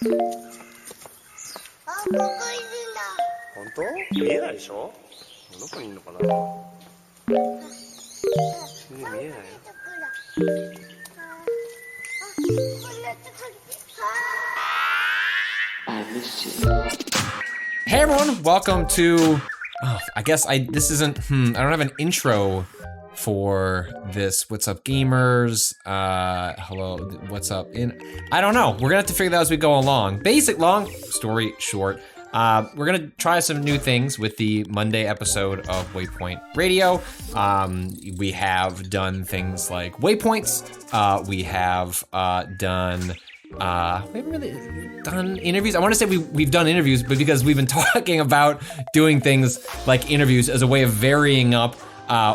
本当？見えないでしょ？どこにいるのかな？見えないよ。Hey everyone, welcome to, this isn't, I don't have an intro for this. What's up gamers? Hello, what's up I don't know, we're gonna have to figure that out as we go along. Long story short, we're gonna try some new things with the Monday episode of Waypoint Radio. We have done things like waypoints, we have done we haven't really done interviews. I want to say we've done interviews, but because we've been talking about doing things like interviews as a way of varying up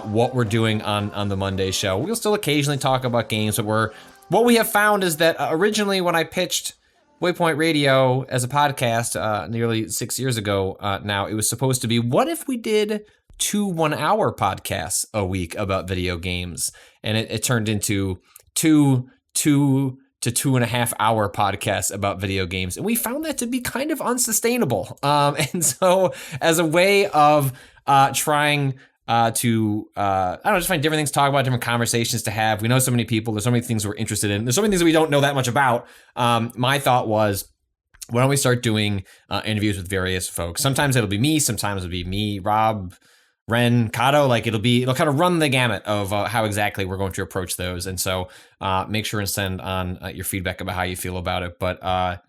what we're doing on the Monday show. We'll still occasionally talk about games, but what we have found is that originally when I pitched Waypoint Radio as a podcast nearly 6 years ago now, it was supposed to be, what if we did 2 1-hour podcasts a week about video games? And it turned into two to 2.5 hour podcasts about video games. And we found that to be kind of unsustainable. And so as a way of trying to just find different things to talk about, different conversations to have. We know so many people, there's so many things we're interested in. There's so many things that we don't know that much about. My thought was, why don't we start doing interviews with various folks? Sometimes it'll be me, sometimes it'll be me, Rob, Ren, Kato, it'll kind of run the gamut of how exactly we're going to approach those. And so make sure and send on your feedback about how you feel about it. But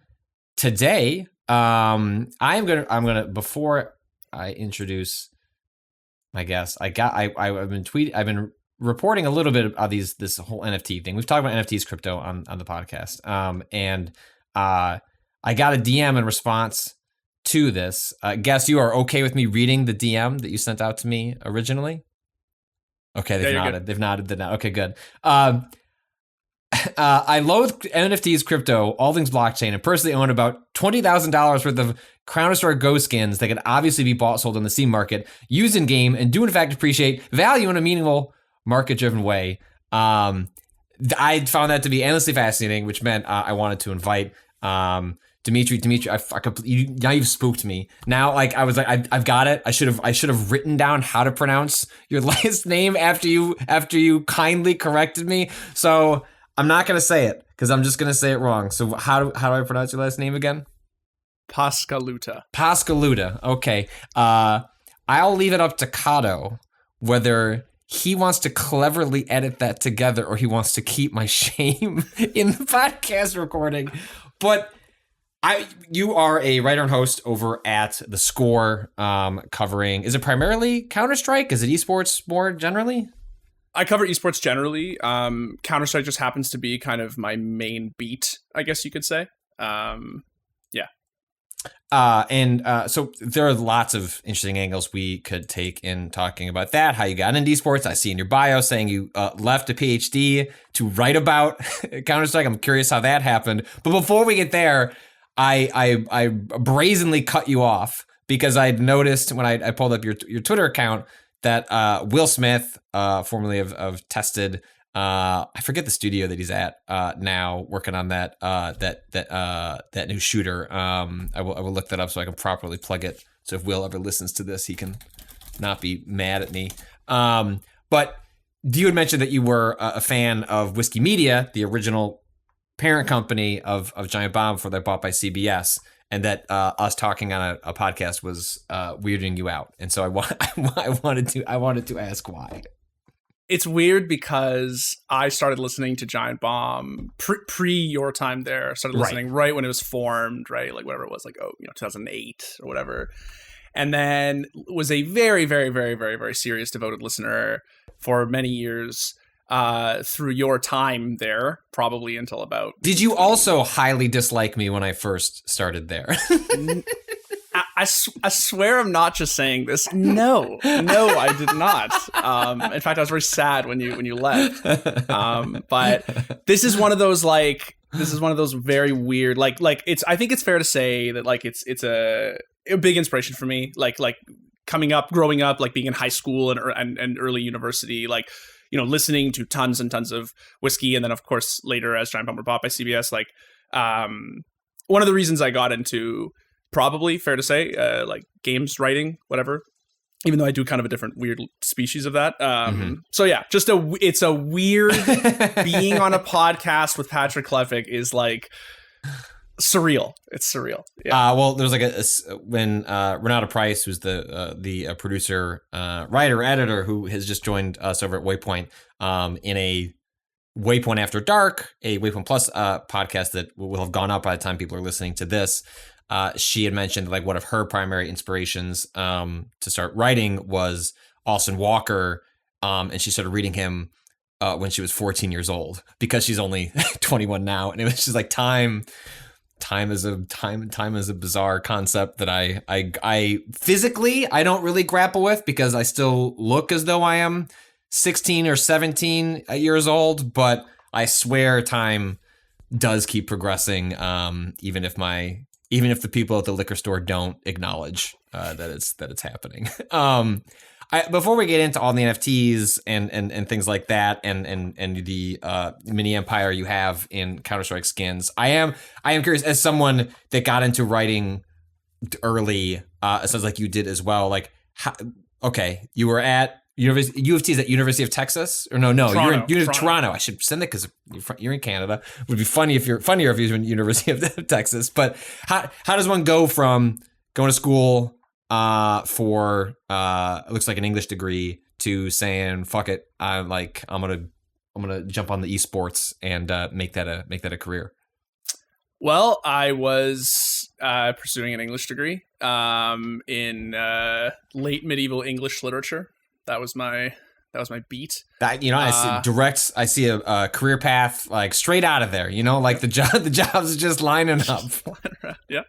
today, I'm gonna before I introduce my guest, I've been reporting a little bit about this whole NFT thing. We've talked about NFTs, crypto on the podcast. And I got a DM in response to this. Guess you are okay with me reading the DM that you sent out to me originally? Okay, they've nodded. They've nodded. Okay, good. I loathe NFTs, crypto, all things blockchain, and personally own about $20,000 worth of Counter-Strike Go skins that could obviously be bought, sold on the Steam market, used in game, and do in fact appreciate value in a meaningful, market-driven way. I found that to be endlessly fascinating, which meant I wanted to invite Dimitri, now you've spooked me. Now, I've got it. I should have written down how to pronounce your last name after you kindly corrected me. So I'm not gonna say it because I'm just gonna say it wrong. So how do I pronounce your last name again? Pascaluta. Okay. I'll leave it up to Kato whether he wants to cleverly edit that together or he wants to keep my shame in the podcast recording. But you are a writer and host over at theScore, covering, is it primarily Counter-Strike? Is it esports more generally? I cover esports generally. Counter-Strike just happens to be kind of my main beat, I guess you could say. Yeah. So there are lots of interesting angles we could take in talking about that, how you got into esports. I see in your bio saying you left a PhD to write about Counter-Strike. I'm curious how that happened. But before we get there, I brazenly cut you off because I'd noticed when I pulled up your Twitter account that Will Smith, formerly of Tested, I forget the studio that he's at now, working on that new shooter. I will look that up so I can properly plug it. So if Will ever listens to this, he can not be mad at me. But you had mentioned that you were a fan of Whiskey Media, the original parent company of Giant Bomb before they're bought by CBS, and that us talking on a podcast was weirding you out. And so I wanted to ask why. It's weird because I started listening to Giant Bomb pre your time there. I started listening right when it was formed, right? Like whatever it was, 2008 or whatever. And then was a very, very, very, very, very serious devoted listener for many years. Through your time there, probably until about... Did you also highly dislike me when I first started there? I swear I'm not just saying this. No, I did not. In fact, I was very sad when you left. But this is one of those very weird, it's, I think it's fair to say that it's a big inspiration for me. Like growing up, being in high school and early university, listening to tons and tons of Whiskey, and then of course later as Giant Bomb were bought by CBS, one of the reasons I got into, probably fair to say, like games writing, whatever. Even though I do kind of a different weird species of that. So yeah, it's a weird being on a podcast with Patrick Klepek is like surreal. It's surreal. Yeah. Well, there's like when Renata Price, who's the producer, writer, editor, who has just joined us over at Waypoint, in a Waypoint After Dark, a Waypoint Plus podcast that will have gone up by the time people are listening to this. She had mentioned like one of her primary inspirations to start writing was Austin Walker, and she started reading him when she was 14 years old because she's only 21 now, and it was just like time is a bizarre concept that I physically I don't really grapple with because I still look as though I am 16 or 17 years old, but I swear time does keep progressing, even if the people at the liquor store don't acknowledge that it's happening. Before we get into all the NFTs and things like that, and the mini empire you have in Counter-Strike skins, I am curious, as someone that got into writing early, it sounds like you did as well. Like, you were at U of T is at University of Texas, or no, Toronto. you're in Toronto. I should send it because you're in Canada. It would be funnier if you're in University of Texas. But how does one go from going to school for it looks like an English degree to saying fuck it, I'm gonna jump on the esports and make that a career? Well, I was pursuing an English degree in late medieval English literature. That was my beat. I see a career path like straight out of there. Like the jobs just lining up. Yeah.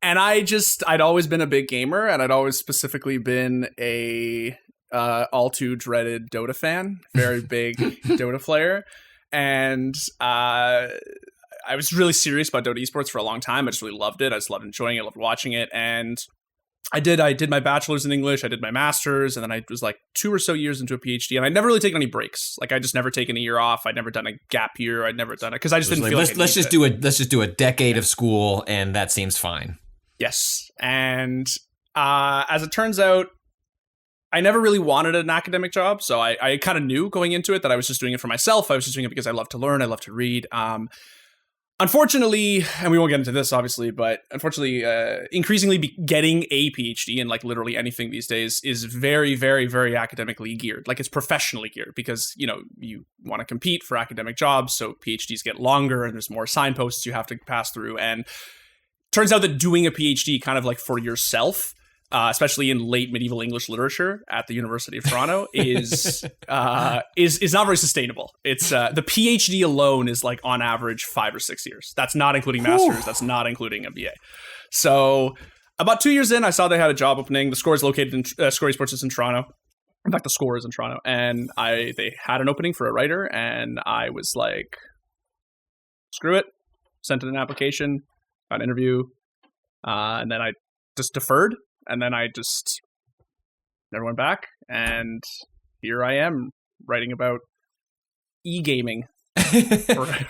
And I'd always been a big gamer, and I'd always specifically been a all too dreaded Dota fan, very big Dota player, and I was really serious about Dota esports for a long time. I just really loved it. I just loved enjoying it, loved watching it, and I did my bachelor's in English, I did my master's, and then I was like 2 or so years into a PhD, and I'd never really taken any breaks. Like, I just never taken a year off. I'd never done a gap year. I'd never done it because I just didn't feel like let's just do a decade of school, and that seems fine. Yes. And as it turns out, I never really wanted an academic job, so I kind of knew going into it that I was just doing it for myself. I was just doing it because I love to learn, I love to read. Unfortunately, and we won't get into this obviously, but unfortunately, increasingly getting a PhD in like literally anything these days is very, very, very academically geared. Like, it's professionally geared because, you want to compete for academic jobs, so PhDs get longer and there's more signposts you have to pass through. And turns out that doing a PhD kind of like for yourself, especially in late medieval English literature at the University of Toronto, is not very sustainable. It's the PhD alone is like on average 5 or 6 years. That's not including masters. That's not including a BA. So about 2 years in, I saw they had a job opening. The Score is located in Score Esports is in Toronto. In fact, the Score is in Toronto, and they had an opening for a writer, and I was like, screw it. Sent in an application, got an interview, and then I just deferred. And then I just never went back, and here I am writing about e-gaming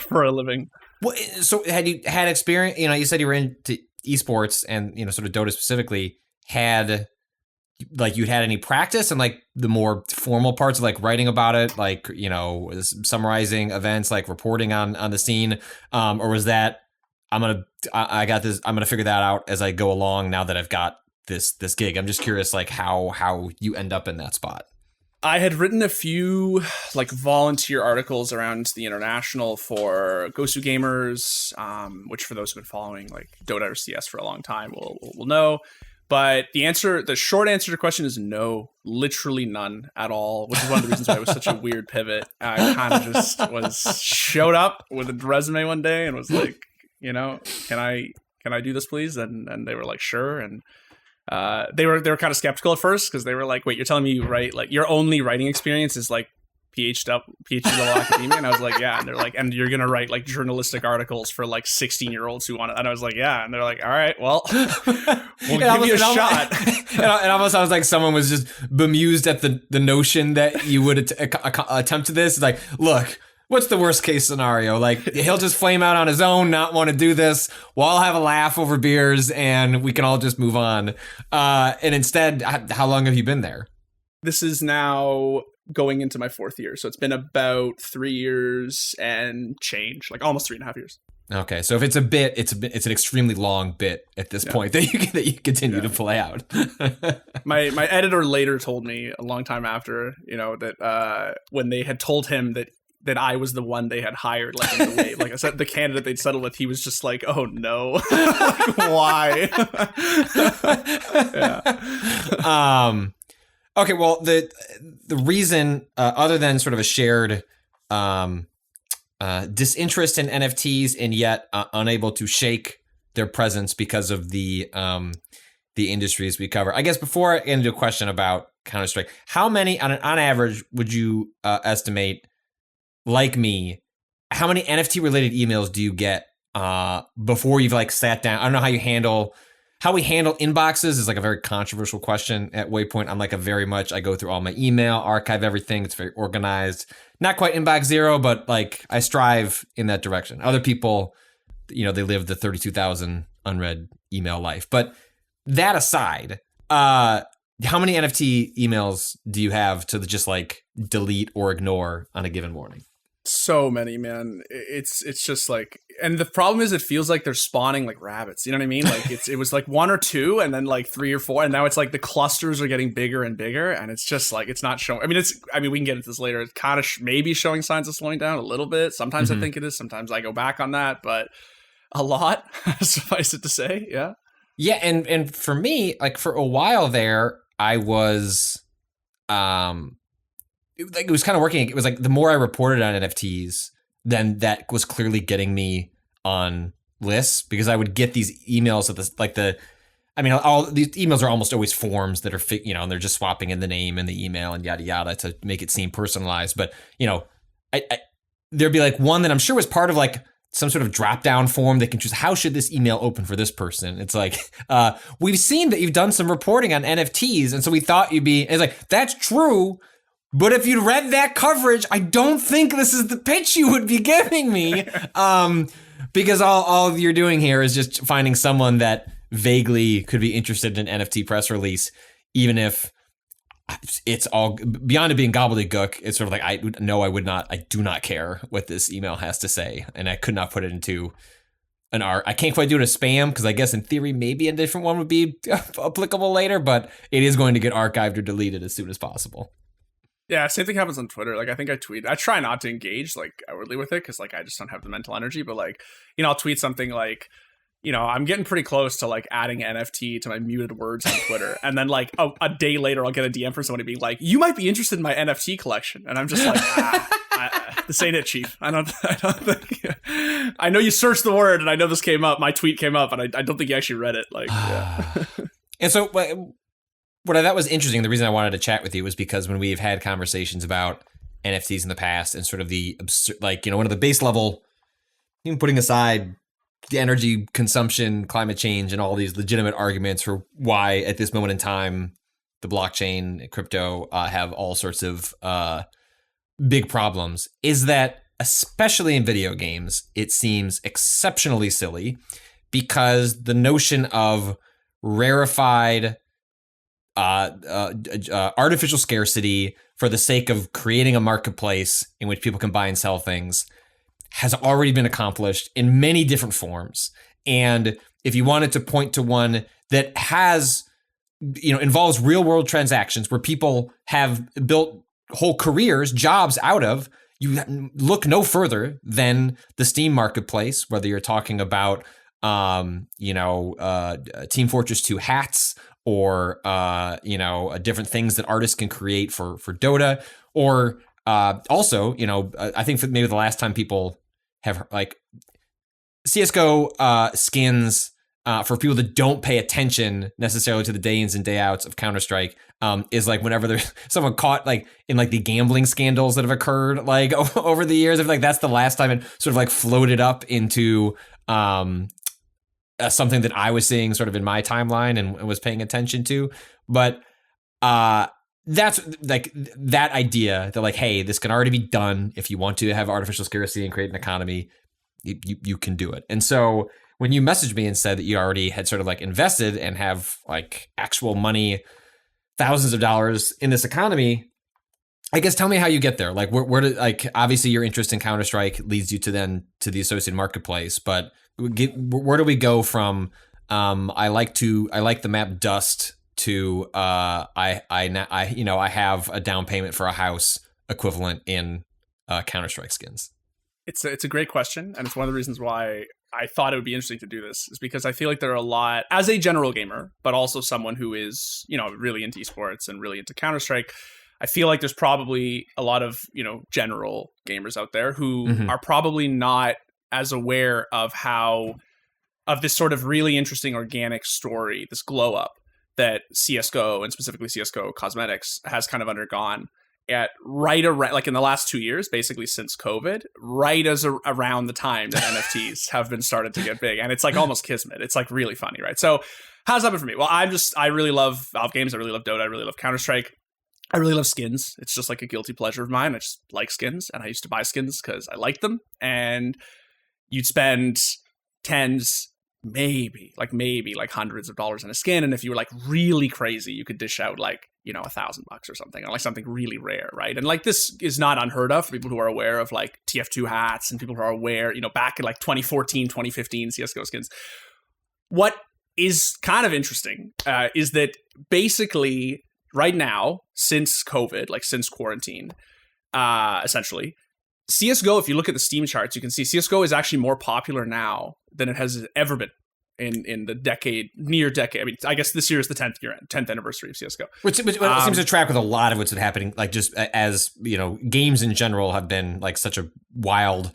for a living. Well, so had you had experience? You said you were into esports, and sort of Dota specifically. Had you'd had any practice and like the more formal parts of like writing about it, like summarizing events, like reporting on the scene, or was that I got this? I'm gonna figure that out as I go along. Now that I've got this gig, I'm just curious, like how you end up in that spot. I had written a few like volunteer articles around the international for Gosu Gamers, which for those who've been following like Dota or CS for a long time will know. But the short answer to the question is no, literally none at all, which is one of the reasons why it was such a weird pivot. I kind of just showed up with a resume one day and was like, can I do this please? And they were like, sure. And they were kind of skeptical at first because they were like, wait, you're telling me you write like your only writing experience is like PhD level academia? And I was like, yeah. And they're like, and you're gonna write like journalistic articles for like 16-year-olds who want it? And I was like, yeah. And they're like, all right, well, we'll give you a shot. And almost I was like, someone was just bemused at the notion that you would attempt to this. Like, look, What's the worst case scenario? Like, he'll just flame out on his own, not want to do this. We'll all have a laugh over beers, and we can all just move on. And instead, how long have you been there? This is now going into my 4th year. So it's been about 3 years and change, like almost 3.5 years. Okay, so if it's a bit, it's an extremely long bit at this point that you continue to play out. My editor later told me a long time after, that when they had told him that I was the one they had hired, like in the wave, like I said, the candidate they'd settled with, he was just like, "Oh no, like, why?" Okay, well, the reason, other than sort of a shared disinterest in NFTs and yet unable to shake their presence because of the industries we cover. I guess before I get into a question about Counter-Strike, how many, on average, would you estimate, like me, how many NFT-related emails do you get before you've like sat down? I don't know how we handle inboxes is like a very controversial question at Waypoint. I'm like I go through all my email, archive everything. It's very organized. Not quite inbox zero, but like I strive in that direction. Other people, they live the 32,000 unread email life. But that aside, how many NFT emails do you have to just like delete or ignore on a given morning? So many, man. It's just like, and the problem is it feels like they're spawning like rabbits. You know what I mean? Like it was like 1 or 2 and then like 3 or 4. And now it's like the clusters are getting bigger and bigger. And it's just like, it's not showing. I mean, we can get into this later. It's kind of maybe showing signs of slowing down a little bit. Sometimes I think it is. Sometimes I go back on that, but a lot, suffice it to say. Yeah. Yeah. And for me, like for a while there, I was, it was kind of working. It was like the more I reported on NFTs, then that was clearly getting me on lists because I would get these emails all these emails are almost always forms that are, and they're just swapping in the name and the email and yada yada to make it seem personalized. But there'd be like one that I'm sure was part of like some sort of drop down form that can choose how should this email open for this person. It's like, we've seen that you've done some reporting on NFTs, and so we thought it's like, that's true. But if you'd read that coverage, I don't think this is the pitch you would be giving me. Because all you're doing here is just finding someone that vaguely could be interested in an NFT press release, even if it's all beyond it being gobbledygook. It's sort of like, I do not care what this email has to say. And I could not put it into an art. I can't quite do it as spam because I guess in theory, maybe a different one would be applicable later, but it is going to get archived or deleted as soon as possible. Yeah, same thing happens on Twitter. Like, I think I try not to engage, like, outwardly with it, because, like, I just don't have the mental energy, but, like, I'll tweet something like, I'm getting pretty close to, like, adding NFT to my muted words on Twitter, and then, like, a day later, I'll get a DM from somebody being like, you might be interested in my NFT collection, and I'm just like, this ain't it, chief. I don't think, I know you searched the word, and I know this came up, my tweet came up, and I don't think you actually read it, like, yeah. And so, what I thought was interesting, the reason I wanted to chat with you was because when we've had conversations about NFTs in the past and sort of the, one of the base level, even putting aside the energy consumption, climate change, and all these legitimate arguments for why at this moment in time, the blockchain, crypto have all sorts of big problems, is that especially in video games, it seems exceptionally silly because the notion of rarefied artificial scarcity for the sake of creating a marketplace in which people can buy and sell things has already been accomplished in many different forms. And if you wanted to point to one that has, involves real world transactions where people have built whole careers, jobs out of, you look no further than the Steam marketplace, whether you're talking about, Team Fortress 2 hats, or different things that artists can create for Dota, or also, I think for maybe the last time people have like CS:GO skins for people that don't pay attention necessarily to the day ins and day outs of Counter-Strike is like whenever there's someone caught like in like the gambling scandals that have occurred like over the years. I feel like that's the last time it sort of like floated up into something that I was seeing sort of in my timeline and was paying attention to. But that's like that idea that like, hey, this can already be done. If you want to have artificial scarcity and create an economy, you can do it. And so when you messaged me and said that you already had sort of like invested and have like actual money, thousands of dollars in this economy, I guess tell me how you get there. Like where do, like, obviously your interest in Counter-Strike leads you to the associated marketplace, but where do we go from I like the map Dust to I have a down payment for a house equivalent in Counter-Strike skins? It's a great question, and it's one of the reasons why I thought it would be interesting to do this, is because I feel like there are a lot, as a general gamer, but also someone who is, really into esports and really into Counter-Strike, I feel like there's probably a lot of, general gamers out there who are probably not as aware of this sort of really interesting organic story, this glow up that CSGO, and specifically CSGO Cosmetics, has kind of undergone at right around, like in the last 2 years, basically since COVID, right around the time that NFTs have been started to get big. And it's like almost kismet. It's like really funny, right? So how's that been for me? Well, I really love Valve games. I really love Dota. I really love Counter-Strike. I really love skins. It's just like a guilty pleasure of mine. I just like skins, and I used to buy skins because I liked them. And you'd spend tens, maybe like hundreds of dollars in a skin, and if you were like really crazy, you could dish out like $1,000 or something, or like something really rare, right? And like this is not unheard of for people who are aware of like TF2 hats, and people who are aware, back in like 2014, 2015 CSGO skins. What is kind of interesting is that basically right now, since COVID, like since quarantine, essentially, CSGO, if you look at the Steam charts, you can see CSGO is actually more popular now than it has ever been in the near decade. I mean, I guess this year is the 10th anniversary of CSGO. Which seems to track with a lot of what's been happening, like just as, games in general have been like such a wild,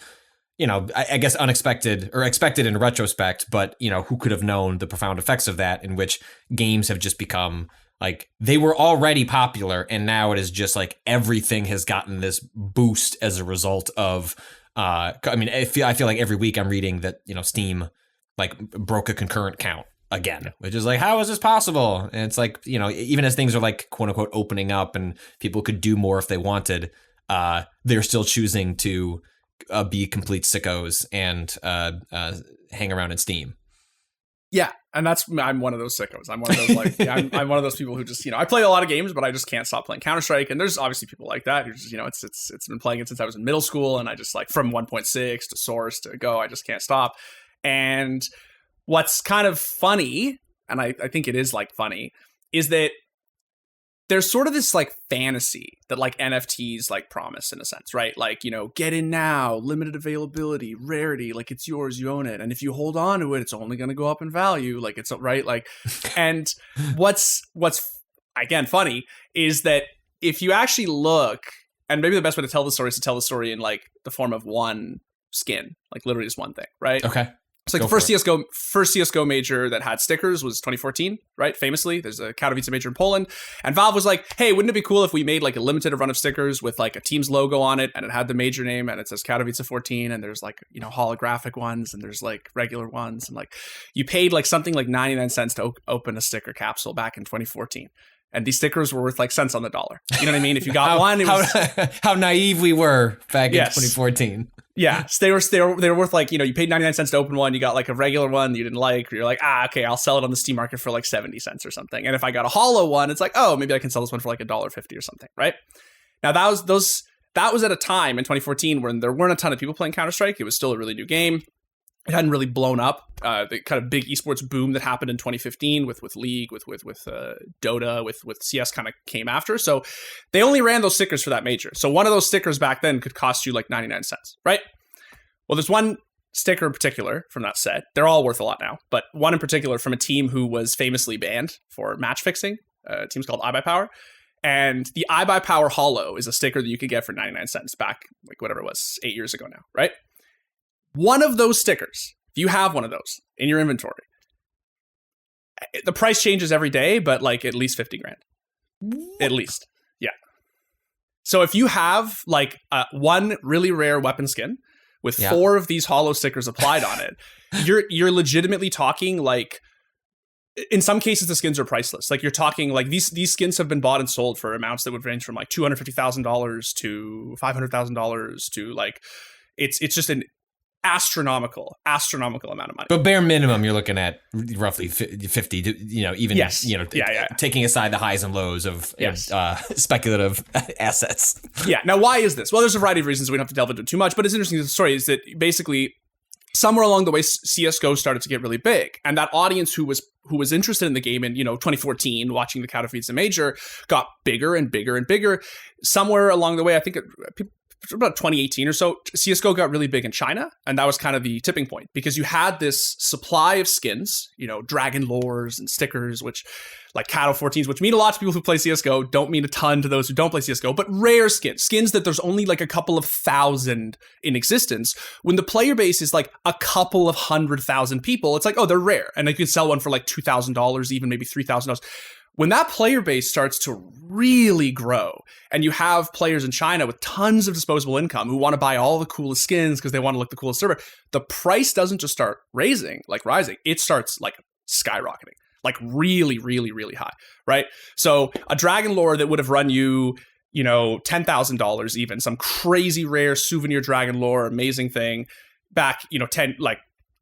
I guess unexpected or expected in retrospect, but, who could have known the profound effects of that, in which games have just become like, they were already popular, and now it is just like everything has gotten this boost as a result of, I feel like every week I'm reading that, Steam like broke a concurrent count again, which is like, how is this possible? And it's like, even as things are like quote unquote opening up and people could do more if they wanted, they're still choosing to be complete sickos and hang around in Steam. Yeah, and I'm one of those sickos. I'm one of those like I'm one of those people who just I play a lot of games, but I just can't stop playing Counter-Strike. And there's obviously people like that who just it's been playing it since I was in middle school, and I just like from 1.6 to Source to Go, I just can't stop. And what's kind of funny, and I think it is like funny, is that there's sort of this like fantasy that like NFTs like promise in a sense, right? Like, get in now, limited availability, rarity, like it's yours, you own it. And if you hold on to it, it's only going to go up in value. Like it's right. Like, and what's again, funny is that if you actually look, and maybe the best way to tell the story is to tell the story in like the form of one skin, like literally just one thing, right? Okay. So like the first CSGO major that had stickers was 2014, right? Famously, there's a Katowice major in Poland, and Valve was like, "Hey, wouldn't it be cool if we made like a limited run of stickers with like a team's logo on it, and it had the major name, and it says Katowice 14, and there's like holographic ones, and there's like regular ones, and like you paid like something like 99 cents to open a sticker capsule back in 2014." And these stickers were worth like cents on the dollar. You know what I mean? If you got one, it was how naive we were back in 2014. Yeah, so they were worth like, you paid 99 cents to open one, you got like a regular one that you didn't like, or you're like, okay, I'll sell it on the Steam market for like 70 cents or something. And if I got a hollow one, it's like, oh, maybe I can sell this one for like $1.50 or something, right? Now that was at a time in 2014 when there weren't a ton of people playing Counter-Strike. It was still a really new game. It hadn't really blown up. The kind of big esports boom that happened in 2015 with League, with Dota, with CS kind of came after. So they only ran those stickers for that major. So one of those stickers back then could cost you like 99 cents, right? Well, there's one sticker in particular from that set. They're all worth a lot now, but one in particular from a team who was famously banned for match fixing. A team's called iBuyPower. And the iBuyPower Hollow is a sticker that you could get for 99 cents back, like whatever it was, 8 years ago now, right? One of those stickers, if you have one of those in your inventory, the price changes every day, but like at least 50 grand. At least. Yeah. So if you have like one really rare weapon skin with 4 of these hollow stickers applied on it, you're legitimately talking like in some cases the skins are priceless. Like you're talking like these skins have been bought and sold for amounts that would range from like $250,000 to $500,000 to like it's just an astronomical amount of money. But bare minimum, you're looking at roughly 50, even, yes. Taking aside the highs and lows of speculative assets. Yeah. Now, why is this? Well, there's a variety of reasons. We don't have to delve into it too much, but it's interesting. The story is that basically somewhere along the way, CSGO started to get really big. And that audience who was interested in the game in, 2014, watching the Katowice Major, got bigger and bigger and bigger. Somewhere along the way, I think about 2018 or so, CSGO got really big in China, and that was kind of the tipping point because you had this supply of skins, dragon lores and stickers, which like Kato 14s, which mean a lot to people who play CSGO, don't mean a ton to those who don't play CSGO, but rare skins that there's only like a couple of thousand in existence. When the player base is like a couple of 100,000 people, it's like, oh, they're rare, and you can sell one for like $2,000, even maybe $3,000. When that player base starts to really grow and you have players in China with tons of disposable income who want to buy all the coolest skins because they want to look the coolest server, the price doesn't just start rising, it starts like skyrocketing, like really, really, really high, right? So a Dragon Lore that would have run you, $10,000 even, some crazy rare souvenir Dragon Lore, amazing thing back,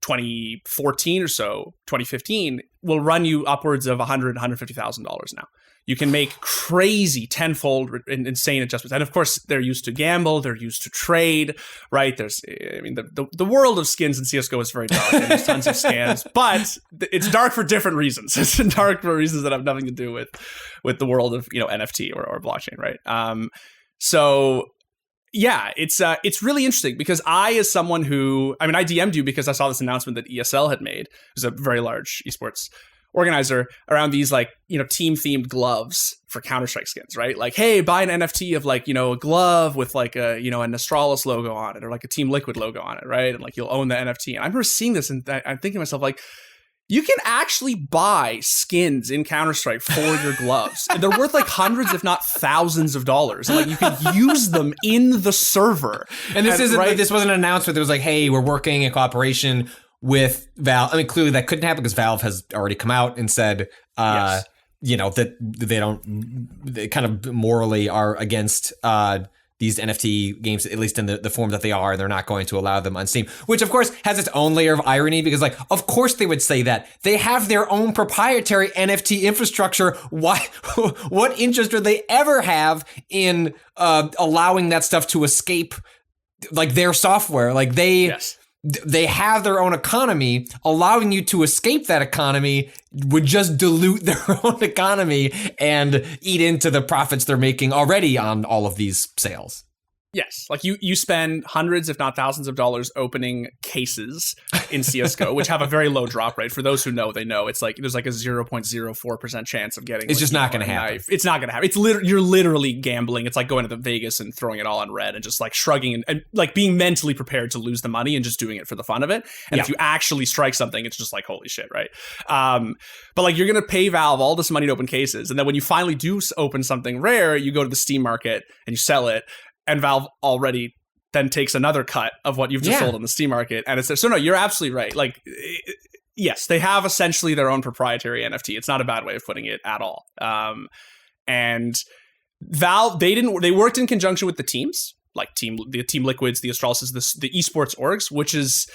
2014 or so, 2015, will run you upwards of $100,000, $150,000 now. You can make crazy tenfold insane adjustments. And of course, they're used to gamble, they're used to trade, right? The world of skins in CSGO is very dark, and there's tons of scams, but it's dark for different reasons. It's dark for reasons that have nothing to do with the world of, NFT or blockchain, right? Yeah, it's really interesting because I DM'd you because I saw this announcement that ESL had made. It was a very large esports organizer around these team themed gloves for Counter-Strike skins, right? Like, hey, buy an NFT of a glove with a Astralis logo on it or like a Team Liquid logo on it, right? And you'll own the NFT. And I remember seeing this and I'm thinking to myself you can actually buy skins in Counter-Strike for your gloves. They're worth hundreds, if not thousands of dollars. And you can use them in the server. And this wasn't an announcement. It was like, hey, we're working in cooperation with Valve. I mean, clearly that couldn't happen because Valve has already come out and said, yes. That they kind of morally are against these NFT games, at least in the form that they are, they're not going to allow them on Steam, which of course has its own layer of irony because of course they would say that. They have their own proprietary NFT infrastructure. Why? What interest would they ever have in allowing that stuff to escape their software? Yes. They have their own economy. Allowing you to escape that economy would just dilute their own economy and eat into the profits they're making already on all of these sales. Yes, you spend hundreds, if not thousands of dollars opening cases in CSGO, which have a very low drop rate. For those who know, they know it's there's a 0.04% chance of getting. It's just not going to happen. It's not going to happen. You're literally gambling. It's like going to the Vegas and throwing it all on red and just shrugging and being mentally prepared to lose the money and just doing it for the fun of it. And if you actually strike something, it's just holy shit, right? But you're going to pay Valve all this money to open cases, and then when you finally do open something rare, you go to the Steam market and you sell it. And Valve already then takes another cut of what you've just sold on the Steam market. And it's so no, you're absolutely right. Yes, they have essentially their own proprietary NFT. It's not a bad way of putting it at all. And Valve, they worked in conjunction with the teams, the Team Liquids, the Astralis, the Esports orgs, which is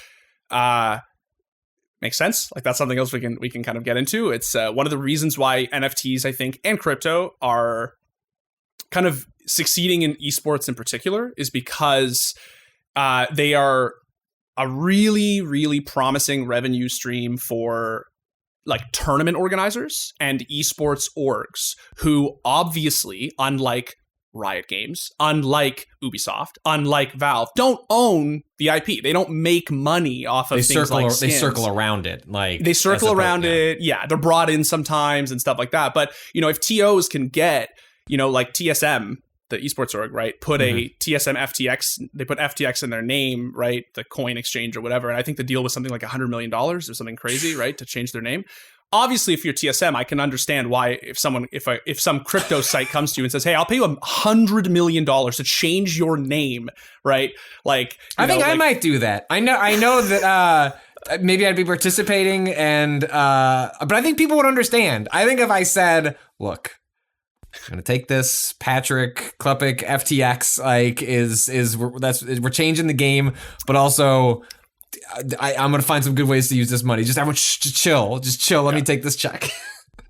makes sense. That's something else we can kind of get into. It's one of the reasons why NFTs, I think, and crypto are kind of succeeding in esports in particular is because they are a really, really promising revenue stream for tournament organizers and esports orgs who obviously, unlike Riot Games, unlike Ubisoft, unlike Valve, don't own the IP. They don't make money off of things like skins. They circle around it. They circle around it. Yeah, they're brought in sometimes and stuff like that. But, if TOs can get, TSM, the esports org, right, put a TSM FTX, they put FTX in their name, right, the coin exchange or whatever, and I think the deal was something like $100 million or something crazy, right, to change their name. Obviously, if you're TSM, I can understand why if some crypto site comes to you and says, hey, I'll pay you $100 million to change your name, right, I think I might do that. I know that maybe I'd be participating, and but I think people would understand. I think if I said, "Look, I'm gonna take this Patrick Klepek FTX, like we're changing the game, but also I'm gonna find some good ways to use this money. Just everyone chill. Let me take this check."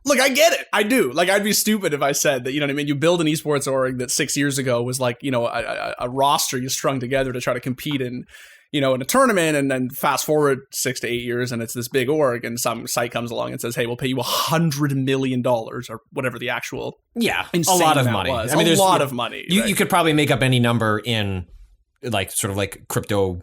Look, I get it. I do. Like, I'd be stupid if I said that, you know what I mean? You build an esports org that 6 years ago was like, you know, a roster you strung together to try to compete in, you know, in a tournament, and then fast forward 6 to 8 years and it's this big org, and some site comes along and says, hey, we'll pay you $100 million or whatever the actual a lot of money. Was. I mean, there's a lot of money. You could probably make up any number in like sort of like crypto,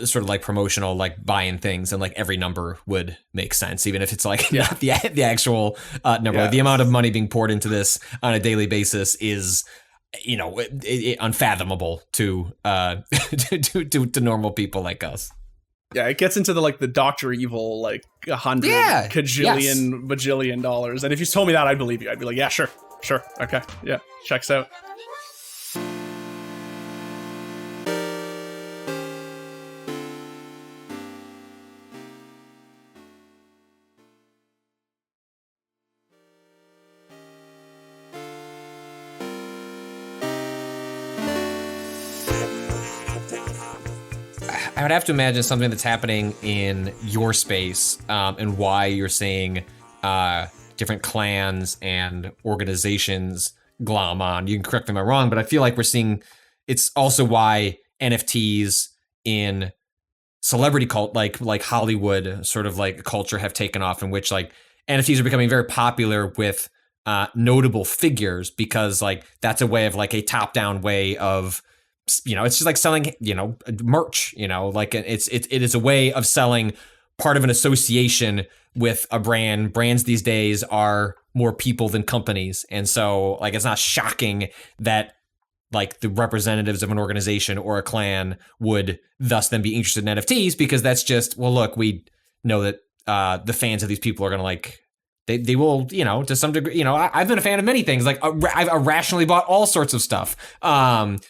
sort of like promotional, like buying things, and like every number would make sense, even if it's like not the actual number. Like, the amount of money being poured into this on a daily basis is, you know, unfathomable to to normal people like us. Yeah, it gets into the Dr. Evil, like 100 bajillion dollars. And if you told me that, I'd believe you. I'd be like, yeah, sure, okay, yeah, checks out. I would have to imagine something that's happening in your space, and why you're seeing different clans and organizations glom on. You can correct me if I'm wrong, but I feel like we're seeing it's also why NFTs in celebrity cult, like Hollywood sort of like culture, have taken off, in which like NFTs are becoming very popular with notable figures, because like that's a way of like a top-down way of, you know, it's just like selling, you know, merch, you know, like it is a way of selling part of an association with a brand. Brands these days are more people than companies. And so like, it's not shocking that like the representatives of an organization or a clan would thus then be interested in NFTs, because that's just, well, look, we know that the fans of these people are going to like, they will, you know, to some degree, you know, I've been a fan of many things. Like I've irrationally bought all sorts of stuff,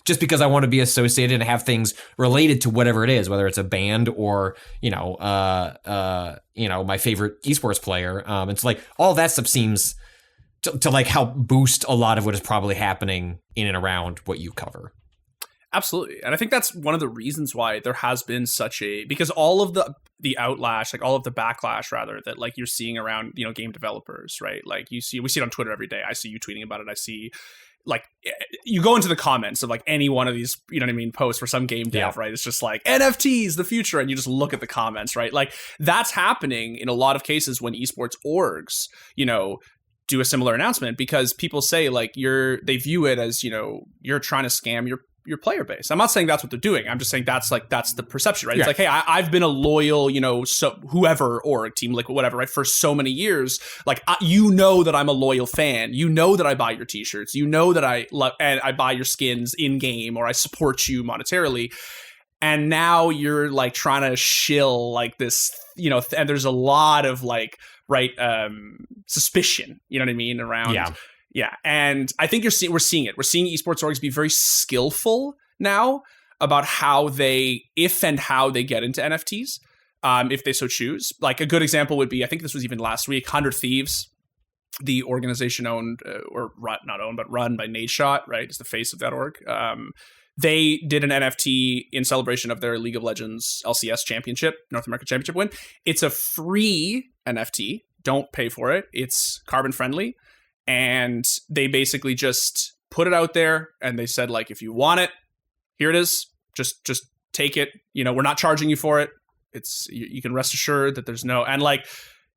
just because I want to be associated and have things related to whatever it is, whether it's a band or, you know, my favorite esports player. And so like all that stuff seems to like help boost a lot of what is probably happening in and around what you cover. Absolutely. And I think that's one of the reasons why there has been such a, because all of the outlash, like all of the backlash rather, that like you're seeing around, you know, game developers, right? Like we see it on Twitter every day. I see you tweeting about it. I see like you go into the comments of like any one of these, you know what I mean, posts for some game dev, right? It's just like NFTs, the future. And you just look at the comments, right? Like that's happening in a lot of cases when esports orgs, you know, do a similar announcement, because people say like they view it as, you know, you're trying to scam your player base. I'm not saying that's what they're doing. I'm just saying that's the perception, right? Yeah. It's like, hey, I've been a loyal, you know, so whoever org, Team Liquid, whatever, right, for so many years. Like, you know that I'm a loyal fan. You know that I buy your t-shirts. You know that I love and I buy your skins in game, or I support you monetarily. And now you're like trying to shill like this, you know, and there's a lot of like, right, suspicion, you know what I mean, around. Yeah, and I think we're seeing it. We're seeing esports orgs be very skillful now about how they get into NFTs, if they so choose. Like a good example would be, I think this was even last week, 100 Thieves, the organization owned, run by Nadeshot, right? It's the face of that org. They did an NFT in celebration of their League of Legends LCS championship, North American Championship win. It's a free NFT. Don't pay for it. It's carbon friendly. And they basically just put it out there, and they said, like, if you want it, here it is. Just take it. You know, we're not charging you for it. It's you can rest assured that there's no, and like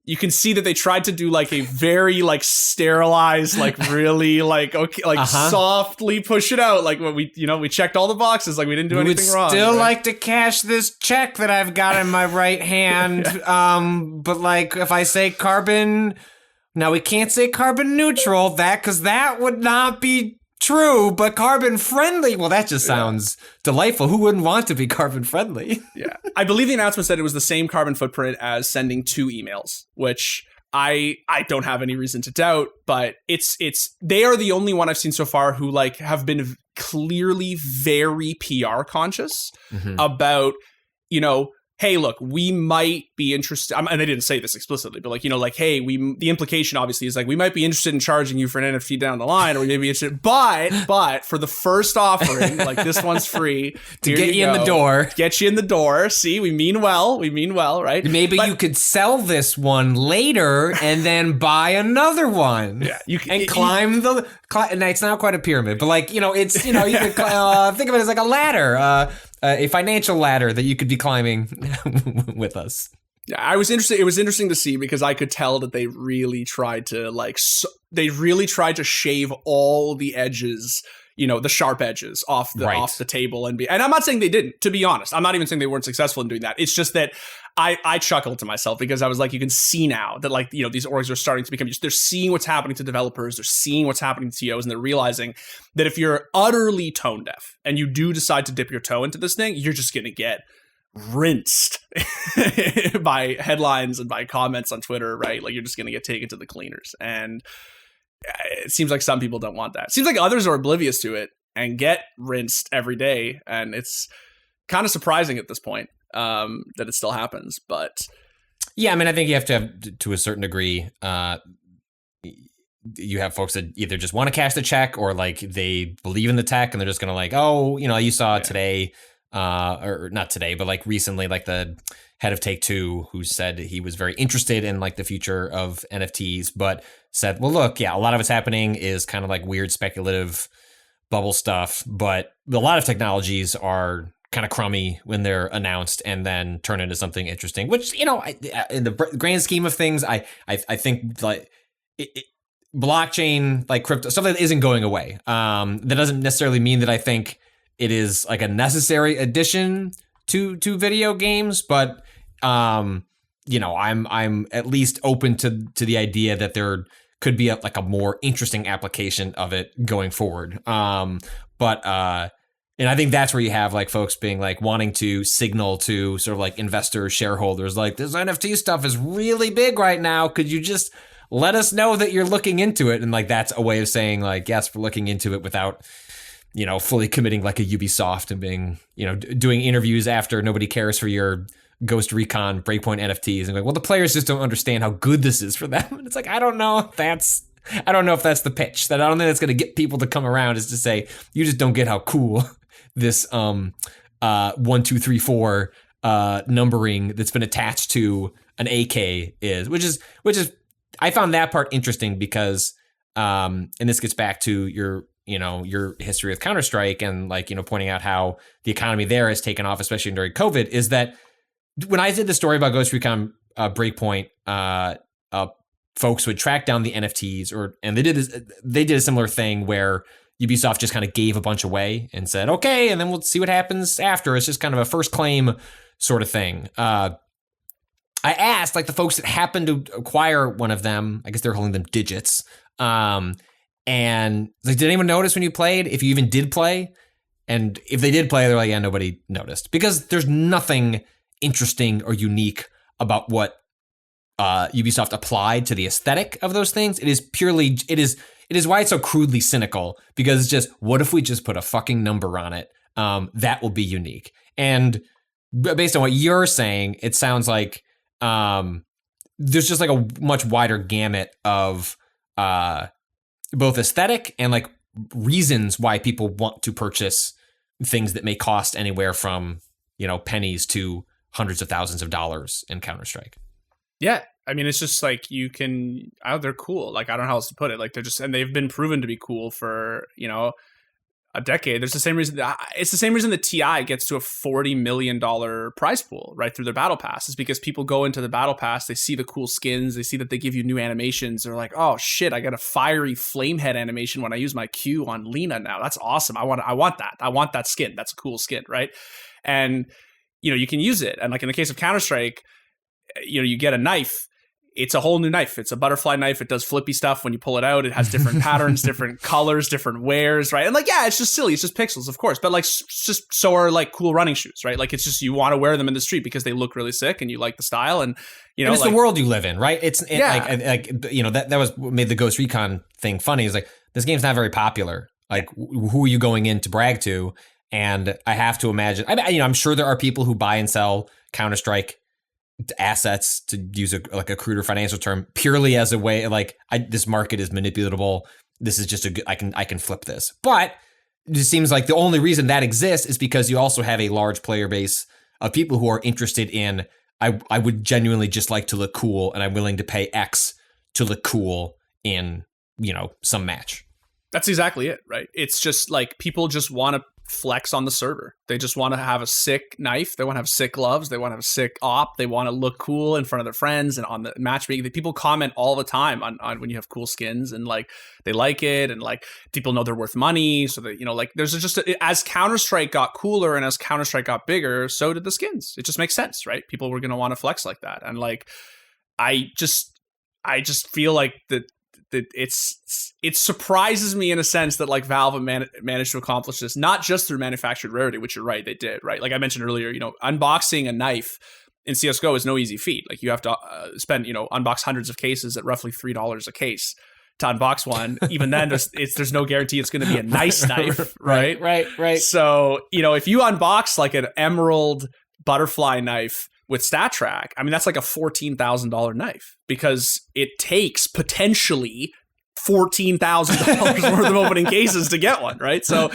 you can see that they tried to do like a very like sterilized, like really like okay, like softly push it out. Like when we checked all the boxes, like we didn't do anything wrong. Still like to cash this check that I've got in my right hand. But like if I say carbon. Now, we can't say carbon neutral, because that would not be true, but carbon friendly, well, that just sounds delightful. Who wouldn't want to be carbon friendly? Yeah. I believe the announcement said it was the same carbon footprint as sending 2 emails, which I don't have any reason to doubt, but they are the only one I've seen so far who like have been clearly very PR conscious about, you know, hey, look, we might be interested. And they didn't say this explicitly, but like, you know, like, hey, the implication obviously is like, we might be interested in charging you for an NFT down the line, or we may be interested, but for the first offering, like this one's free to get you in the door. Get you in the door. See, we mean well, right? Maybe you could sell this one later and then buy another one. Yeah, and climb the. And it's not quite a pyramid, but like, you know, it's, you know, you could think of it as like a ladder. A financial ladder that you could be climbing with us. Yeah, It was interesting to see because I could tell that they really tried to shave all the edges, you know, the sharp edges off the table and I'm not saying they didn't, to be honest. I'm not even saying they weren't successful in doing that. It's just that I chuckled to myself because I was like, you can see now that like, you know, these orgs are starting to become, they're seeing what's happening to developers, they're seeing what's happening to TOs, and they're realizing that if you're utterly tone deaf and you do decide to dip your toe into this thing, you're just going to get rinsed by headlines and by comments on Twitter, right? Like you're just going to get taken to the cleaners. And it seems like some people don't want that. It seems like others are oblivious to it and get rinsed every day. And it's kind of surprising at this point that it still happens. But yeah, I mean, I think you have to a certain degree, you have folks that either just want to cash the check or like they believe in the tech and they're just going to like, oh, you know, you saw today, or not today, but like recently, like the head of Take-Two who said he was very interested in like the future of NFTs, but said, well, look, yeah, a lot of what's happening is kind of like weird speculative bubble stuff, but a lot of technologies are kind of crummy when they're announced and then turn into something interesting, which, you know, in the grand scheme of things, I think like blockchain, like crypto, stuff that isn't going away. That doesn't necessarily mean that I think it is like a necessary addition to video games, but you know, I'm at least open to the idea that there could be a more interesting application of it going forward. And I think that's where you have like folks being like wanting to signal to sort of like investors, shareholders, like this NFT stuff is really big right now. Could you just let us know that you're looking into it? And like, that's a way of saying like, yes, we're looking into it without, you know, fully committing like a Ubisoft and being, you know, doing interviews after nobody cares for your Ghost Recon Breakpoint NFTs and like, well, the players just don't understand how good this is for them. And it's like, I don't know if that's the pitch. That I don't think that's going to get people to come around, is to say, you just don't get how cool this 1, 2, 3, 4 numbering that's been attached to an AK is, which is I found that part interesting because and this gets back to your history with Counter-Strike and like, you know, pointing out how the economy there has taken off, especially during COVID, is that when I did the story about Ghost Recon Breakpoint, folks would track down the NFTs, and they did a similar thing where Ubisoft just kind of gave a bunch away and said, okay, and then we'll see what happens after. It's just kind of a first claim sort of thing. I asked like the folks that happened to acquire one of them, I guess they're holding them digits, and like, did anyone notice when you played, if you even did play? And if they did play, they're like, yeah, nobody noticed, because there's nothing interesting or unique about what Ubisoft applied to the aesthetic of those things. It is why it's so crudely cynical, because it's just, what if we just put a fucking number on it? That will be unique. And based on what you're saying, it sounds like there's just like a much wider gamut of both aesthetic and like reasons why people want to purchase things that may cost anywhere from, you know, pennies to hundreds of thousands of dollars in Counter-Strike. Yeah. I mean, it's just like they're cool. Like, I don't know how else to put it. Like, and they've been proven to be cool for, you know, a decade. It's the same reason that TI gets to a $40 million prize pool right through their battle pass, is because people go into the battle pass, they see the cool skins, they see that they give you new animations. They're like, oh shit, I got a fiery flamehead animation when I use my Q on Lena now. That's awesome. I want that. I want that skin. That's a cool skin, right? And, you know, you can use it. And like in the case of Counter-Strike, you know, you get a knife. It's a whole new knife. It's a butterfly knife. It does flippy stuff when you pull it out. It has different patterns, different colors, different wears, right? And like, yeah, it's just silly. It's just pixels, of course. But like, just so are like cool running shoes, right? Like, it's just, you want to wear them in the street because they look really sick and you like the style. And, you know, and it's like the world you live in, right? Like, you know, that was what made the Ghost Recon thing funny. Is like, this game's not very popular. Like, who are you going in to brag to? And I have to imagine, I'm sure there are people who buy and sell Counter-Strike assets, to use a cruder financial term, purely as a way this market is manipulatable. This is just I can flip this. But it seems like the only reason that exists is because you also have a large player base of people who are interested in, I would genuinely just like to look cool, and I'm willing to pay X to look cool in, some match. That's exactly it, right? It's just like people just want to flex on the server. They just want to have a sick knife. They want to have sick gloves. They want to have a sick op. They want to look cool in front of their friends and on the matchmaking. People comment all the time on when you have cool skins, and like they like it, and like people know they're worth money. So that there's just as Counter-Strike got cooler and as Counter-Strike got bigger, so did the skins. It just makes sense, right? People were going to want to flex like that, and like I just feel like that it surprises me in a sense that like Valve managed to accomplish this, not just through manufactured rarity, which you're right, they did, right? Like I mentioned earlier, unboxing a knife in CSGO is no easy feat. Like you have to spend, unbox hundreds of cases at roughly $3 a case to unbox one. Even then, there's no guarantee it's going to be a nice knife, right? Right. So, if you unbox like an emerald butterfly knife with StatTrack, I mean, that's like a $14,000 knife, because it takes potentially $14,000 worth of opening cases to get one, right? So,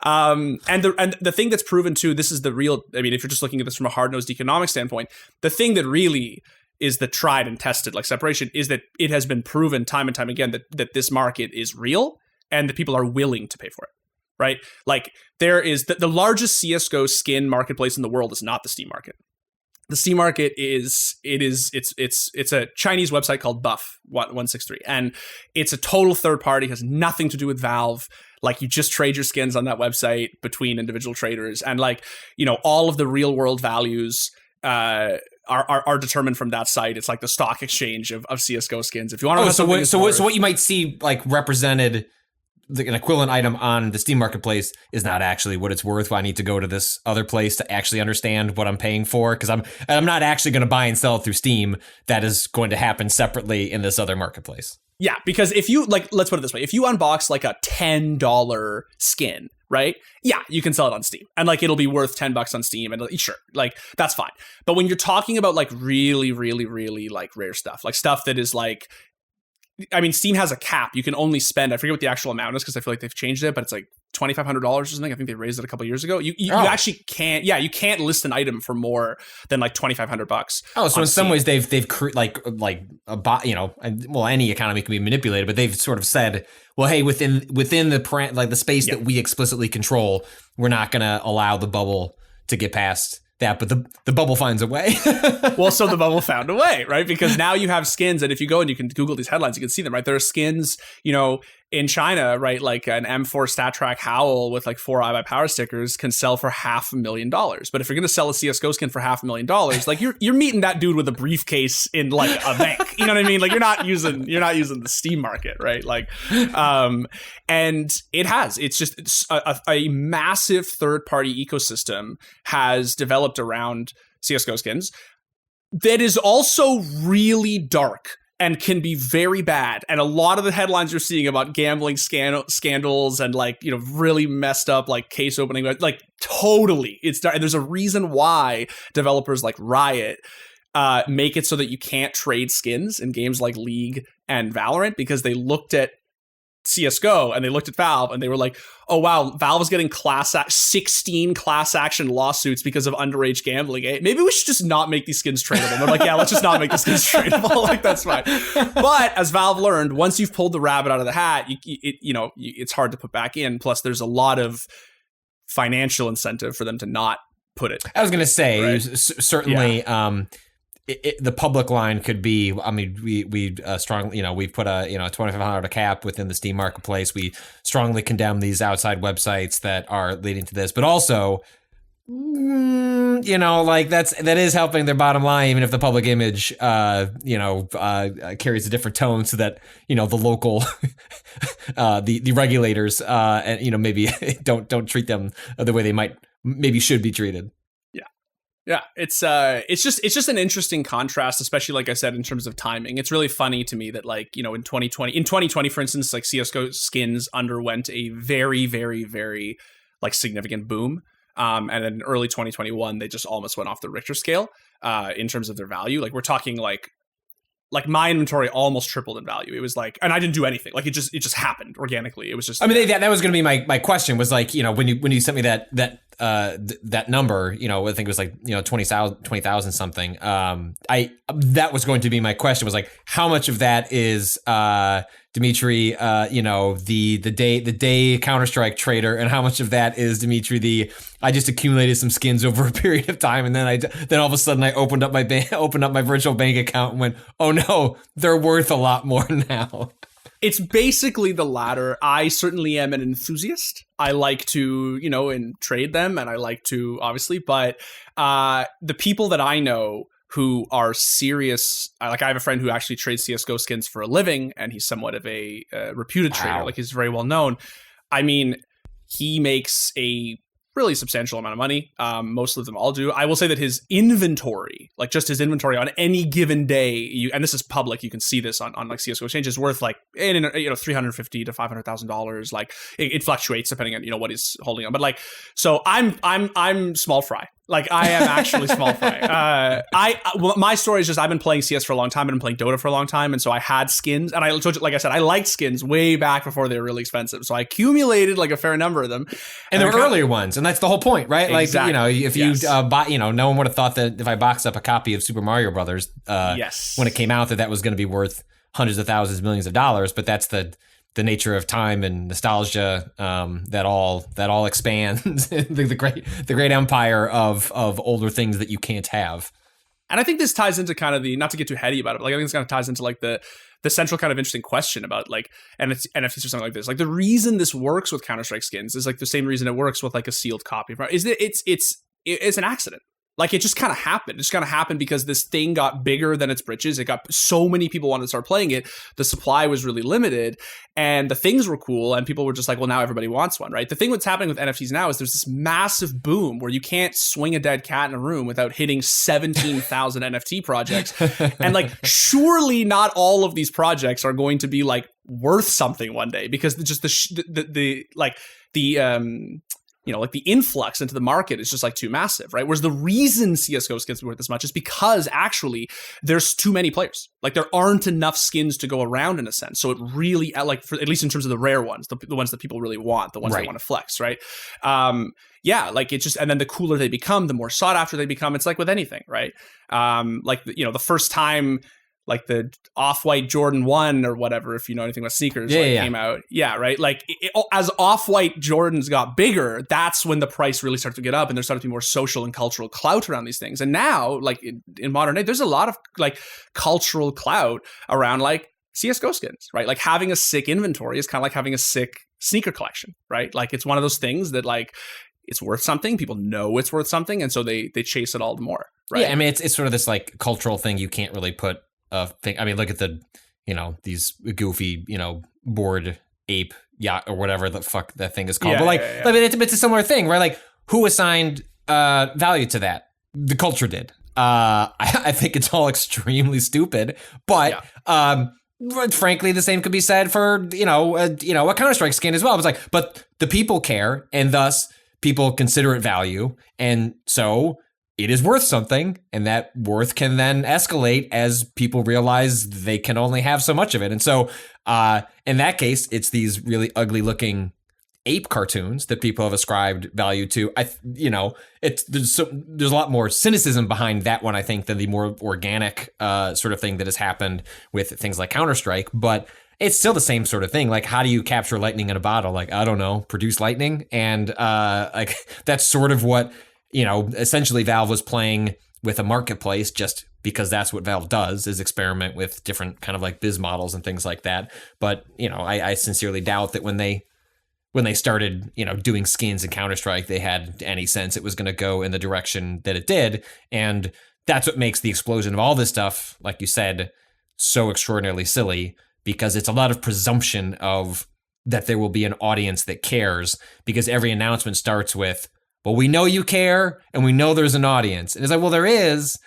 and the thing that's proven too, this is the real, I mean, if you're just looking at this from a hard-nosed economic standpoint, the thing that really is the tried and tested, like separation, is that it has been proven time and time again that this market is real and that people are willing to pay for it, right? Like there is the largest CSGO skin marketplace in the world is not the Steam market. The Steam market it's a Chinese website called Buff 163, and it's a total third party, has nothing to do with Valve. Like you just trade your skins on that website between individual traders, and like all of the real world values are determined from that site. It's like the stock exchange of CS:GO skins. If you want to, so what you might see like represented, an equivalent item on the Steam marketplace is not actually what it's worth. I need to go to this other place to actually understand what I'm paying for, because I'm not actually going to buy and sell through Steam. That is going to happen separately in this other marketplace. Yeah, because if you let's put it this way: if you unbox like a $10 skin, right? Yeah, you can sell it on Steam, and like it'll be worth $10 on Steam, and sure, like that's fine. But when you're talking about like really, really, really like rare stuff, like stuff that is like, I mean, Steam has a cap. You can only spend, I forget what the actual amount is because I feel like they've changed it, but it's like $2,500 or something. I think they raised it a couple of years ago. You actually can't, you can't list an item for more than like $2,500. Oh, so in some ways they've any economy can be manipulated, but they've sort of said, well, hey, within the space that we explicitly control, we're not going to allow the bubble to get past that, but the bubble finds a way. Well, so the bubble found a way, right? Because now you have skins, and if you go and you can Google these headlines, you can see them, right? There are skins, in China, right? Like an M4 StatTrack Howl with like 4 iBuy power stickers can sell for $500,000. But if you're going to sell a CSGO skin for $500,000, like you're meeting that dude with a briefcase in like a bank. You know what I mean? Like you're not using the Steam market, right? Like, and it's just a massive third party ecosystem has developed around CSGO skins that is also really dark and can be very bad. And a lot of the headlines you're seeing about gambling scandals and like, really messed up like case opening, like totally it's dark. And there's a reason why developers like Riot make it so that you can't trade skins in games like League and Valorant, because they looked at CSGO and they looked at Valve and they were like, oh wow, Valve is getting 16 class action lawsuits because of underage gambling. Maybe we should just not make these skins tradable. And they're like, yeah, let's just not make the skins tradable. Like that's fine. But as Valve learned, once you've pulled the rabbit out of the hat, it's hard to put back in. Plus, there's a lot of financial incentive for them to not put it. I was going to say, right? Certainly. Yeah. The public line could be, I mean, we strongly, we've put a $2,500 cap within the Steam marketplace. We strongly condemn these outside websites that are leading to this, but also, that is helping their bottom line, even if the public image, carries a different tone, so that, the local, the regulators, and, maybe don't treat them the way they maybe should be treated. Yeah, it's just an interesting contrast, especially like I said, in terms of timing. It's really funny to me that like, in 2020, for instance, like CS:GO skins underwent a very, very, very like significant boom. And then early 2021, they just almost went off the Richter scale in terms of their value. Like we're talking like my inventory almost tripled in value. It was like, and I didn't do anything. Like it just happened organically. It was just. I mean, that was going to be my question. Was like, when you sent me that number, I think it was like 20,000 something. That was going to be my question. Was like, how much of that is Dimitri, the day Counter-Strike trader, and how much of that is Dimitri I just accumulated some skins over a period of time, and then all of a sudden I opened up my virtual bank account and went, oh no, they're worth a lot more now. It's basically the latter. I certainly am an enthusiast. I like to, and trade them, and I like to obviously, but the people that I know who are serious, like I have a friend who actually trades CSGO skins for a living, and he's somewhat of a reputed trader. Like he's very well known. I mean, he makes a really substantial amount of money. Most of them all do. I will say that his inventory, like just his inventory on any given day, and this is public, you can see this on like CSGO exchange, is worth like $350,000 to $500,000. Like it fluctuates depending on what he's holding on. But like, so I'm small fry. Like I am actually small fry. My story is just I've been playing CS for a long time. I've been playing Dota for a long time, and so I had skins. And I told you, like I said, I liked skins way back before they were really expensive. So I accumulated like a fair number of them. And there were earlier ones, and that's the whole point, right? Exactly. Like if you bought, no one would have thought that if I boxed up a copy of Super Mario Brothers, when it came out, that was going to be worth hundreds of thousands, millions of dollars. But that's the nature of time and nostalgia that all expands the great empire of older things that you can't have. And I think this ties into kind of not to get too heady about it, but like I think this kind of ties into like the central kind of interesting question about like NFTs or something like this. Like the reason this works with Counter-Strike skins is like the same reason it works with like a sealed copy. Is that it's an accident. Like it just kind of happened. It just kind of happened because this thing got bigger than its britches. It got so many people wanted to start playing it. The supply was really limited, and the things were cool. And people were just like, well, now everybody wants one, right? The thing that's happening with NFTs now is there's this massive boom where you can't swing a dead cat in a room without hitting 17,000 NFT projects. And like, surely not all of these projects are going to be like worth something one day because just the influx into the market is just like too massive, right? Whereas the reason CSGO skins are worth this much is because actually there's too many players. Like there aren't enough skins to go around in a sense. So it really, like at least in terms of the rare ones, the ones that people really want, the ones they want to flex, right? Like it just, and then the cooler they become, the more sought after they become. It's like with anything, right? The first time, like the Off-White Jordan 1 or whatever, if you know anything about sneakers, came out. Yeah, right? Like as Off-White Jordans got bigger, that's when the price really started to get up and there started to be more social and cultural clout around these things. And now, like in modern day, there's a lot of like cultural clout around like CSGO skins, right? Like having a sick inventory is kind of like having a sick sneaker collection, right? Like it's one of those things that like it's worth something. People know it's worth something. And so they chase it all the more, right? Yeah, I mean, it's sort of this like cultural thing you can't really put thing. I mean, look at these goofy, bored ape yacht or whatever the fuck that thing is called. But I mean, it's a similar thing, right? Like, who assigned value to that? The culture did. I think it's all extremely stupid, but frankly, the same could be said for a Counter-Strike skin as well. It's like, but the people care, and thus people consider it value, and so it is worth something, and that worth can then escalate as people realize they can only have so much of it. And so in that case, it's these really ugly looking ape cartoons that people have ascribed value to. There's a lot more cynicism behind that one, I think, than the more organic sort of thing that has happened with things like Counter-Strike. But it's still the same sort of thing. Like, how do you capture lightning in a bottle? Like, I don't know, produce lightning. And like that's sort of what, essentially Valve was playing with a marketplace just because that's what Valve does, is experiment with different kind of like biz models and things like that. But, I sincerely doubt that when they started, doing skins in Counter-Strike, they had any sense it was going to go in the direction that it did. And that's what makes the explosion of all this stuff, like you said, so extraordinarily silly, because it's a lot of presumption of that there will be an audience that cares, because every announcement starts with, well, we know you care, and we know there's an audience. And it's like, well, there is,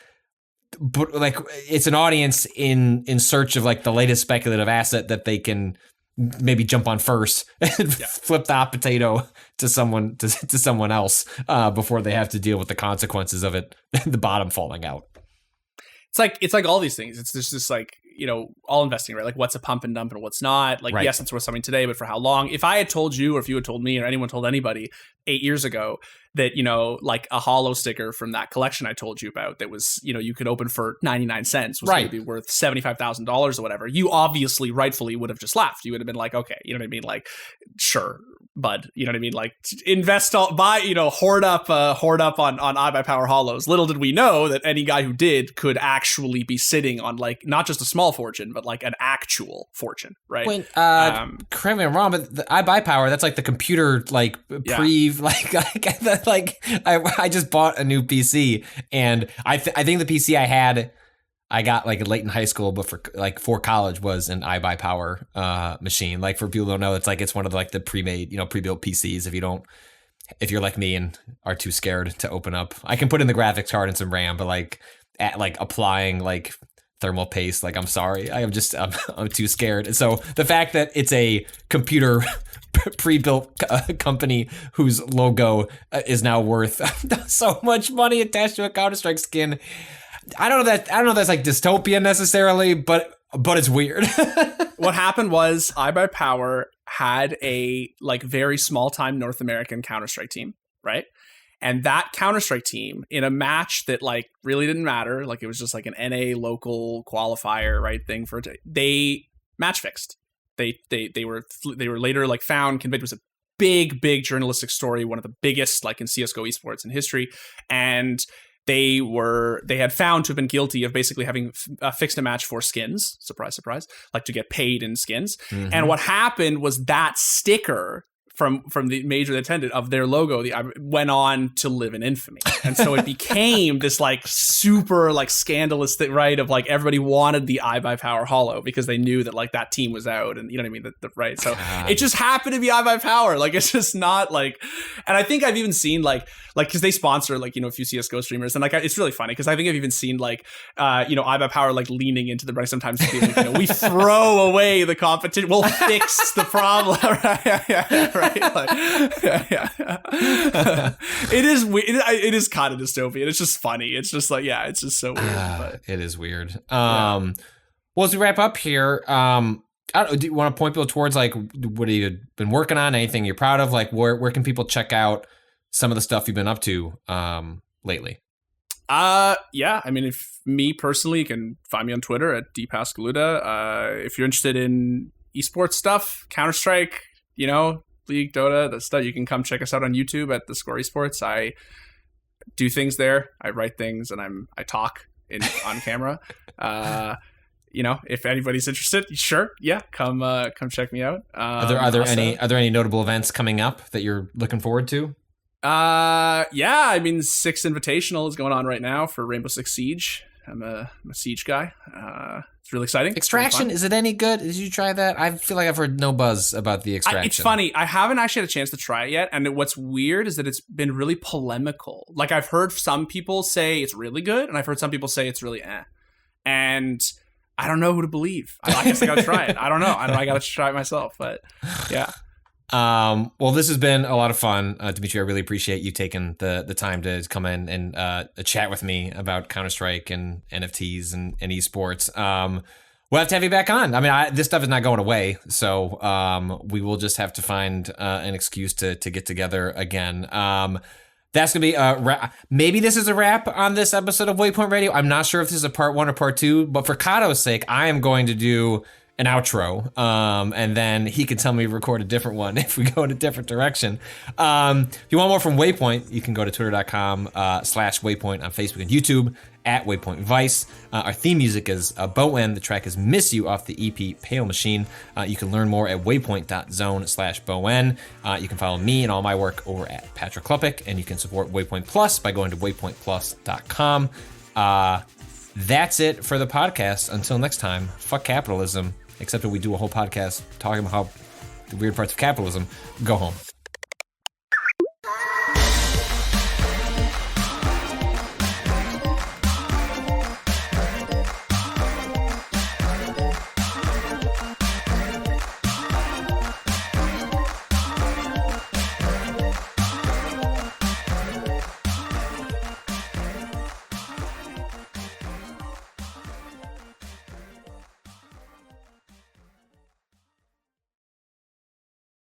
but like it's an audience in search of like the latest speculative asset that they can maybe jump on first and flip the hot potato to someone else before they have to deal with the consequences of it, the bottom falling out. It's like all these things. It's just like, all investing, right? Like what's a pump and dump and what's not. Like, yes, it's worth something today, but for how long? If I had told you, or if you had told me, or anyone told anybody 8 years ago that, like a hollow sticker from that collection I told you about that was, you could open for 99 cents was going to be worth $75,000 or whatever, you obviously rightfully would have just laughed. You would have been like, okay, you know what I mean? Like, sure, bud, you know what I mean? Like invest hoard up on iBuyPower hollows. Little did we know that any guy who did could actually be sitting on like not just a small fortune, but like an actual fortune, right? Correct me if I'm wrong, but the iBuyPower, that's like the computer like I just bought a new PC, and I think the PC I got like late in high school, but for college was an iBuyPower machine. Like for people who don't know, it's one of the pre-made, pre-built PCs. If you're like me and are too scared to open up, I can put in the graphics card and some RAM, but applying like thermal paste, like I'm sorry, I'm too scared. And so the fact that it's a computer pre-built company whose logo is now worth so much money attached to a Counter-Strike skin, I don't know if that's like dystopian necessarily, but it's weird. What happened was iBuyPower had a like very small time North American Counter-Strike team, right? And that Counter-Strike team in a match that like really didn't matter, like it was just like an NA local qualifier, right, thing for they match fixed. They were later like found convicted. It was a big journalistic story, one of the biggest like in CS:GO esports in history, and they had found to have been guilty of basically having fixed a match for skins. Surprise, surprise. Like to get paid in skins. Mm-hmm. And what happened was that sticker from the major that attended of their logo, went on to live in infamy. And so it became this like super like scandalous thing, right? Of like everybody wanted the iBuyPower hollow because they knew that like that team was out, and you know what I mean? Right. So it just happened to be iBuyPower. Like it's just not like, and I think I've even seen like, cause they sponsor like, a few CS:GO streamers, and like, it's really funny. Cause I think I've even seen like, iBuyPower like leaning into the right sometimes, like, we throw away the competition. We'll fix the problem. Right. Like, it is weird. It is kind of dystopian. It's just funny. It's just like, it's just so weird. But. It is weird. Well, as we wrap up here, do you want to point people towards like what have you been working on? Anything you're proud of? Like where can people check out some of the stuff you've been up to lately? I mean, if me personally, you can find me on Twitter at @dpascaluta. If you're interested in esports stuff, Counter-Strike, League, Dota, that stuff, you can come check us out on YouTube at theScore Esports. I do things there. I write things, and I talk on camera. If anybody's interested, sure, come check me out. Are there any notable events coming up that you're looking forward to? I mean, Six Invitational is going on right now for Rainbow Six Siege. I'm a Siege guy. It's really exciting. Extraction, is it any good? Did you try that? I feel like I've heard no buzz about the Extraction. It's funny. I haven't actually had a chance to try it yet. And what's weird is that it's been really polemical. Like I've heard some people say it's really good, and I've heard some people say it's really eh. And I don't know who to believe. I guess I gotta try it. I don't know. I gotta try it myself. But yeah. Well, this has been a lot of fun, Dimitri. I really appreciate you taking the time to come in and chat with me about Counter-Strike and NFTs and esports. We'll have to have you back on. I mean, this stuff is not going away, so we will just have to find an excuse to get together again. That's going to be a wrap. Maybe this is a wrap on this episode of Waypoint Radio. I'm not sure if this is a part 1 or part 2, but for Kato's sake, I am going to do an outro, and then he can tell me to record a different one if we go in a different direction. If you want more from Waypoint, you can go to twitter.com/Waypoint on Facebook and YouTube @Waypoint Vice. Our theme music is Bowen. The track is Miss You off the EP Pale Machine. You can learn more at waypoint.zone/Bowen. You can follow me and all my work over at Patrick Klepek, and you can support Waypoint Plus by going to waypointplus.com. That's it for the podcast. Until next time, fuck capitalism. Except that we do a whole podcast talking about the weird parts of capitalism. Go home.